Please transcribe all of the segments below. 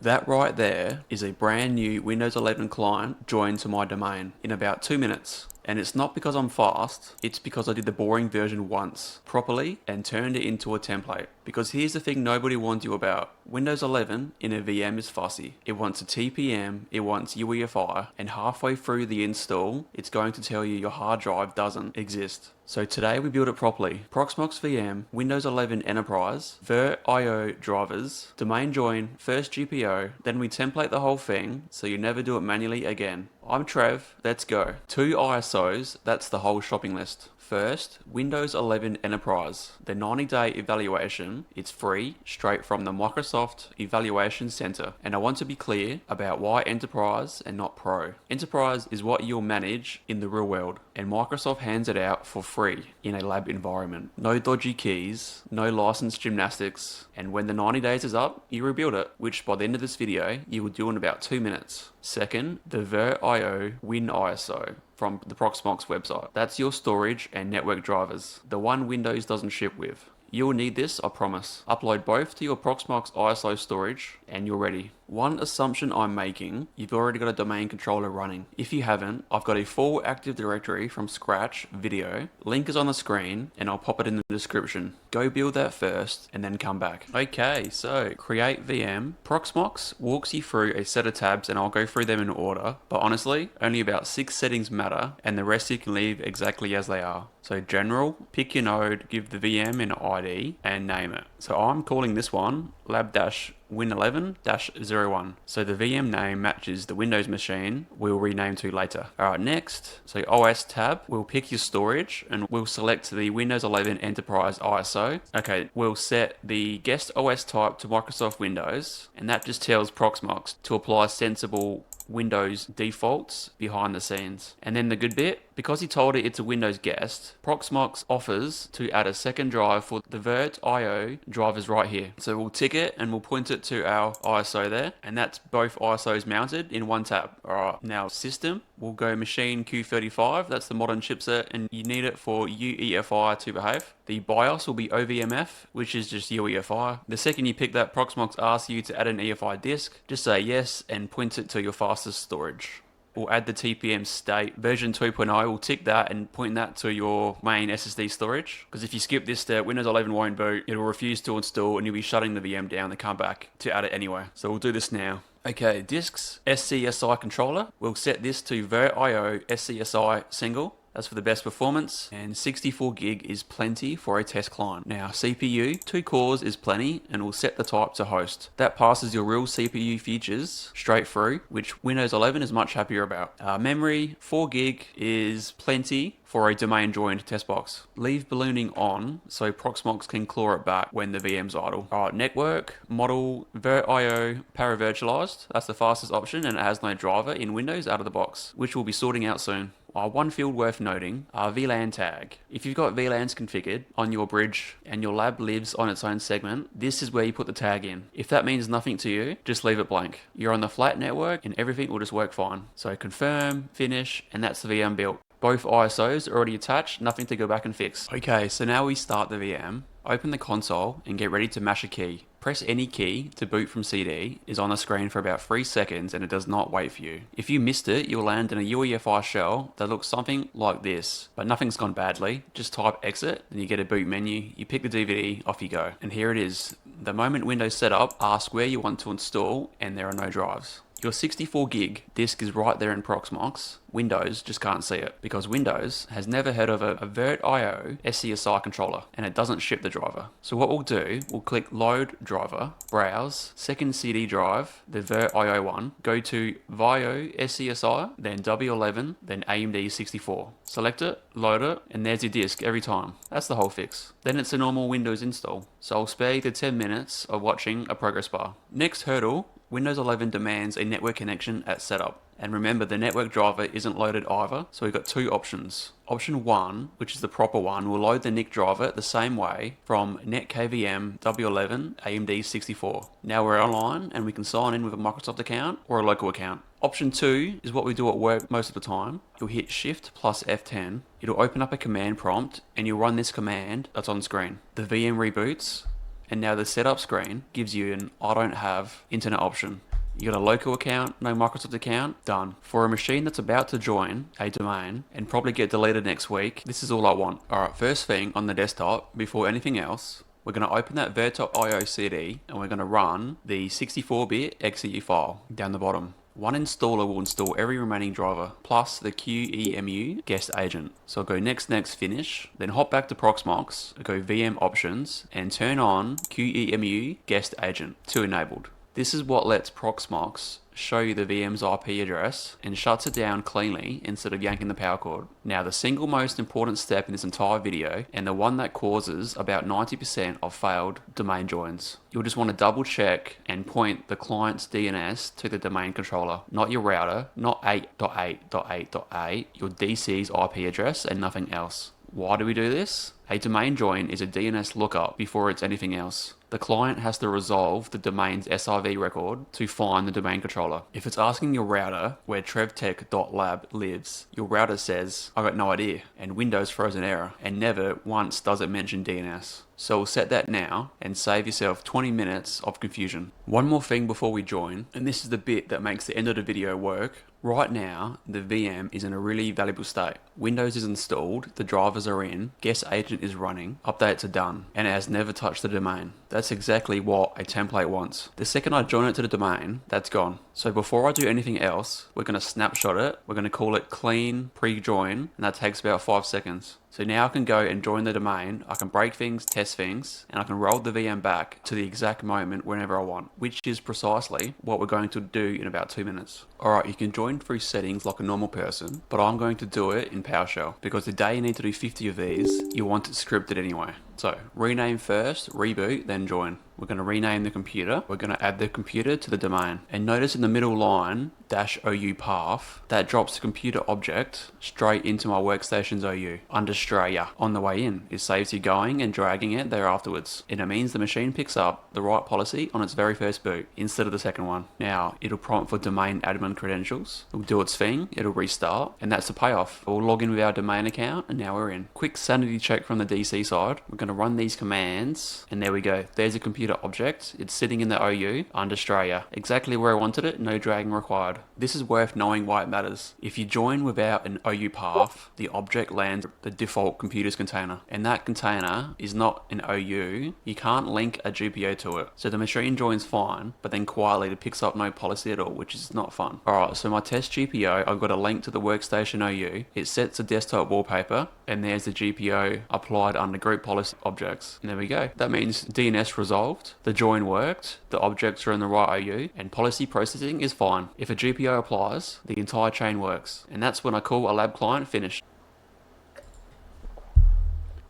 That right there is a brand new Windows 11 client joined to my domain in about 2 minutes. And it's not because I'm fast, it's because I did the boring version once, properly, and turned it into a template. Because here's the thing nobody warned you about. Windows 11 in a VM is fussy. It wants a TPM, it wants UEFI, and halfway through the install, it's going to tell you your hard drive doesn't exist. So today we build it properly. Proxmox VM, Windows 11 Enterprise, VirtIO drivers, domain join, first GPO, then we template the whole thing so you never do it manually again. I'm Trev, let's go. 2 ISOs, that's the whole shopping list. First, Windows 11 Enterprise. The 90-day evaluation, it's free, straight from the Microsoft Evaluation Center. And I want to be clear about why Enterprise and not Pro. Enterprise is what you'll manage in the real world, and Microsoft hands it out for free in a lab environment. No dodgy keys, no license gymnastics, and when the 90 days is up, you rebuild it, which by the end of this video, you will do in about 2 minutes. Second, the VirtIO Win ISO from the Proxmox website. That's your storage and network drivers, the one Windows doesn't ship with. You'll need this, I promise. Upload both to your Proxmox ISO storage and you're ready. One assumption I'm making, you've already got a domain controller running. If you haven't, I've got a full Active Directory from scratch video. Link is on the screen and I'll pop it in the description. Go build that first and then come back. Okay, so create VM. Proxmox walks you through a set of tabs and I'll go through them in order. But honestly, only about 6 settings matter and the rest you can leave exactly as they are. So general, pick your node, give the VM an ID and name it. So I'm calling this one lab-win11-01. So the VM name matches the Windows machine we'll rename to later. Alright, next, so OS tab, we'll pick your storage and we'll select the Windows 11 Enterprise ISO. Okay, we'll set the guest OS type to Microsoft Windows, and that just tells Proxmox to apply sensible Windows defaults behind the scenes. And then the good bit, because he told it it's a Windows guest, Proxmox offers to add a second drive for the VirtIO drivers right here. So we'll tick it and we'll point it to our ISO there, and that's both ISOs mounted in one tab. Alright, now system, we'll go machine Q35, that's the modern chipset, and you need it for UEFI to behave. The BIOS will be OVMF, which is just UEFI. The second you pick that, Proxmox asks you to add an EFI disk. Just say yes and point it to your fastest storage. We'll add the TPM state. Version 2.0, we'll tick that and point that to your main SSD storage. Because if you skip this step, Windows 11 won't boot. It'll refuse to install and you'll be shutting the VM down and come back to add it anyway. So we'll do this now. Okay, disks, SCSI controller. We'll set this to VirtIO SCSI single. That's for the best performance, and 64 gig is plenty for a test client. Now CPU, 2 cores is plenty, and we'll set the type to host. That passes your real CPU features straight through, which Windows 11 is much happier about. Memory, 4 gig is plenty for a domain joined test box. Leave ballooning on so Proxmox can claw it back when the VM's idle. Alright, network, model, VirtIO paravirtualized. That's the fastest option and it has no driver in Windows out of the box, which we'll be sorting out soon. One field worth noting, VLAN tag. If you've got VLANs configured on your bridge and your lab lives on its own segment, this is where you put the tag in. If that means nothing to you, just leave it blank. You're on the flat network and everything will just work fine. So confirm, finish, and that's the VM built. Both ISOs are already attached, nothing to go back and fix. Okay, so now we start the VM. Open the console and get ready to mash a key. Press any key to boot from CD is on the screen for about 3 seconds and it does not wait for you. If you missed it, you'll land in a UEFI shell that looks something like this, but nothing's gone badly. Just type exit, then you get a boot menu, you pick the DVD, off you go. And here it is. The moment Windows setup asks where you want to install and there are no drives. Your 64 gig disk is right there in Proxmox. Windows just can't see it because Windows has never heard of a VirtIO SCSI controller and it doesn't ship the driver. So what we'll do, we'll click load driver, browse, second CD drive, the VirtIO one, go to VIO SCSI, then W11, then AMD 64. Select it, load it, and there's your disk every time. That's the whole fix. Then it's a normal Windows install. So I'll spare you the 10 minutes of watching a progress bar. Next hurdle, Windows 11 demands a network connection at setup. And remember, the network driver isn't loaded either, so we've got 2 options. Option 1, which is the proper one, will load the NIC driver the same way from NetKVM W11 AMD 64. Now we're online and we can sign in with a Microsoft account or a local account. Option 2 is what we do at work most of the time. You'll hit Shift plus F10. It'll open up a command prompt and you'll run this command that's on screen. The VM reboots. And now the setup screen gives you an I don't have internet option. You got a local account, no Microsoft account, done. For a machine that's about to join a domain and probably get deleted next week, this is all I want. Alright, first thing on the desktop, before anything else, we're going to open that VirtIO CD and we're going to run the 64-bit exe file down the bottom. One installer will install every remaining driver, plus the QEMU guest agent. So I'll go next, finish, then hop back to Proxmox, go VM options, and turn on QEMU guest agent to enabled. This is what lets Proxmox show you the VM's IP address and shuts it down cleanly instead of yanking the power cord. Now, the single most important step in this entire video, and the one that causes about 90% of failed domain joins. You'll just want to double check and point the client's DNS to the domain controller, not your router, not 8.8.8.8, your DC's IP address and nothing else. Why do we do this? A domain join is a DNS lookup before it's anything else. The client has to resolve the domain's SIV record to find the domain controller. If it's asking your router where TrevTech.lab lives, your router says, I got no idea, and Windows throws an error, and never once does it mention DNS. So we'll set that now and save yourself 20 minutes of confusion. One more thing before we join, and this is the bit that makes the end of the video work. Right now, the VM is in a really valuable state. Windows is installed, the drivers are in, guest agent is running, updates are done, and it has never touched the domain. That's exactly what a template wants. The second I join it to the domain, that's gone. So before I do anything else, we're going to snapshot it, we're going to call it clean pre-join, and that takes about 5 seconds. So now I can go and join the domain, I can break things, test things, and I can roll the VM back to the exact moment whenever I want, which is precisely what we're going to do in about 2 minutes. Alright, you can join through settings like a normal person, but I'm going to do it in PowerShell, because the day you need to do 50 of these, you want it scripted anyway. So, rename first, reboot, then join. We're going to rename the computer. We're going to add the computer to the domain. And notice in the middle line, -OU path, that drops the computer object straight into my workstation's OU under Australia on the way in. It saves you going and dragging it there afterwards. And it means the machine picks up the right policy on its very first boot instead of the second one. Now, it'll prompt for domain admin credentials. It'll do its thing, it'll restart, and that's the payoff. We'll log in with our domain account, and now we're in. Quick sanity check from the DC side. We're going to run these commands, and there we go. There's a computer object. It's sitting in the OU under Australia. Exactly where I wanted it, no dragging required. This is worth knowing why it matters. If you join without an OU path, the object lands the default computer's container, and that container is not an OU. You can't link a GPO to it. So the machine joins fine, but then quietly it picks up no policy at all, which is not fun. Alright, so my test GPO, I've got a link to the workstation OU. It sets a desktop wallpaper, and there's the GPO applied under group policy objects. And there we go. That means DNS resolved, the join worked, the objects are in the right OU, and policy processing is fine. If a GPO applies, the entire chain works. And that's when I call a lab client finished.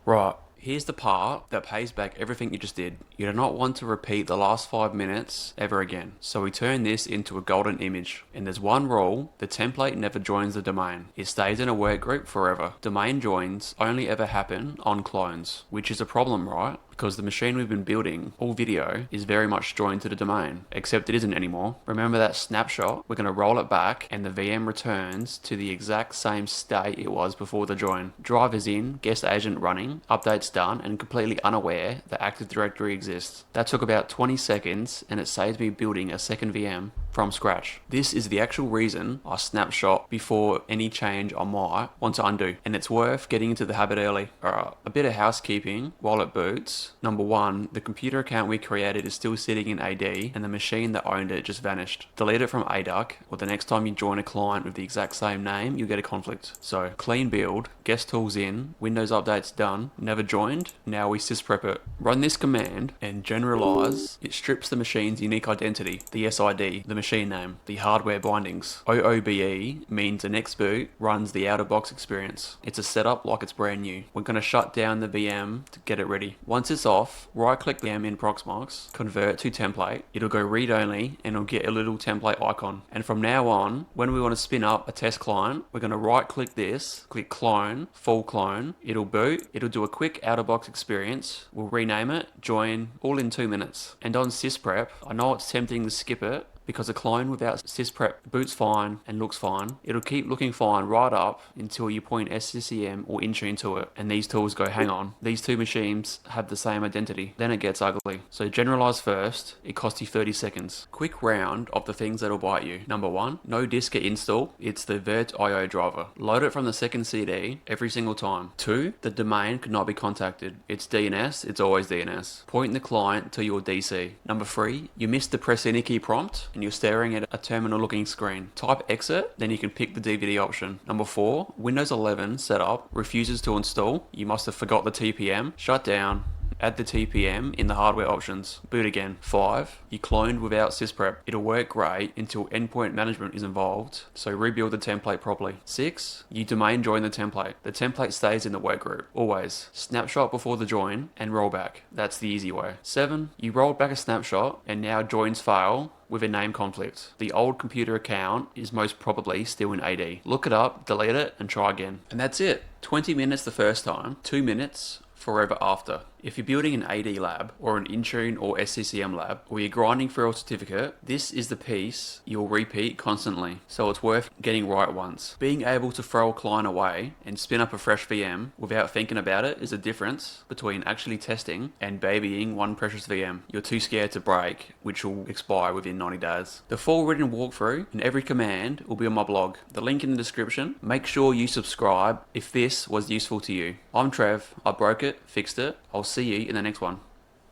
Right. Here's the part that pays back everything you just did. You do not want to repeat the last 5 minutes ever again. So we turn this into a golden image. And there's one rule, the template never joins the domain. It stays in a work group forever. Domain joins only ever happen on clones, which is a problem, right? Because the machine we've been building, all video, is very much joined to the domain, except it isn't anymore. Remember that snapshot? We're going to roll it back and the VM returns to the exact same state it was before the join. Drivers in, guest agent running, updates done, and completely unaware the Active Directory exists. That took about 20 seconds and it saves me building a second VM from scratch. This is the actual reason I snapshot before any change I might want to undo, and it's worth getting into the habit early. Alright, a bit of housekeeping while it boots. Number one, the computer account we created is still sitting in AD, and the machine that owned it just vanished. Delete it from ADUC, or the next time you join a client with the exact same name, you'll get a conflict. So, clean build, guest tools in, Windows updates done, never joined, now we sysprep it. Run this command, and generalize. It strips the machine's unique identity, the SID, the machine name, the hardware bindings. OOBE means the next boot runs the out-of-box experience. It's a setup like it's brand new. We're going to shut down the VM to get it ready. Once it's off, right-click VM in Proxmox, convert to template. It'll go read-only, and it'll get a little template icon. And from now on, when we want to spin up a test client, we're going to right-click this, click clone, full clone. It'll boot. It'll do a quick out-of-box experience. We'll rename it, join, all in 2 minutes. And on sysprep, I know it's tempting to skip it, because a clone without sysprep boots fine and looks fine. It'll keep looking fine right up until you point SCCM or Intune to it, and these tools go, hang on, these two machines have the same identity. Then it gets ugly. So generalize first, it costs you 30 seconds. Quick round of the things that'll bite you. Number 1, no disker install, it's the VirtIO driver. Load it from the second CD every single time. 2, the domain could not be contacted. It's DNS, it's always DNS. Point the client to your DC. Number 3, you missed the press any key prompt and you're staring at a terminal looking screen. Type exit, then you can pick the DVD option. Number 4, Windows 11 setup refuses to install. You must have forgot the TPM. Shut down. Add the TPM in the hardware options. Boot again. 5, you cloned without sysprep. It'll work great until endpoint management is involved, so rebuild the template properly. 6, you domain join the template. The template stays in the workgroup, always. Snapshot before the join and rollback. That's the easy way. 7, you rolled back a snapshot and now joins fail with a name conflict. The old computer account is most probably still in AD. Look it up, delete it, and try again. And that's it. 20 minutes the first time, 2 minutes forever after. If you're building an AD lab or an Intune or SCCM lab, or you're grinding for a certificate, this is the piece you'll repeat constantly, so it's worth getting right once. Being able to throw a client away and spin up a fresh VM without thinking about it is a difference between actually testing and babying one precious VM you're too scared to break, which will expire within 90 days. The full written walkthrough and every command will be on my blog. The link in the description. Make sure you subscribe if this was useful to you. I'm Trev, I broke it, fixed it. I'll see you in the next one.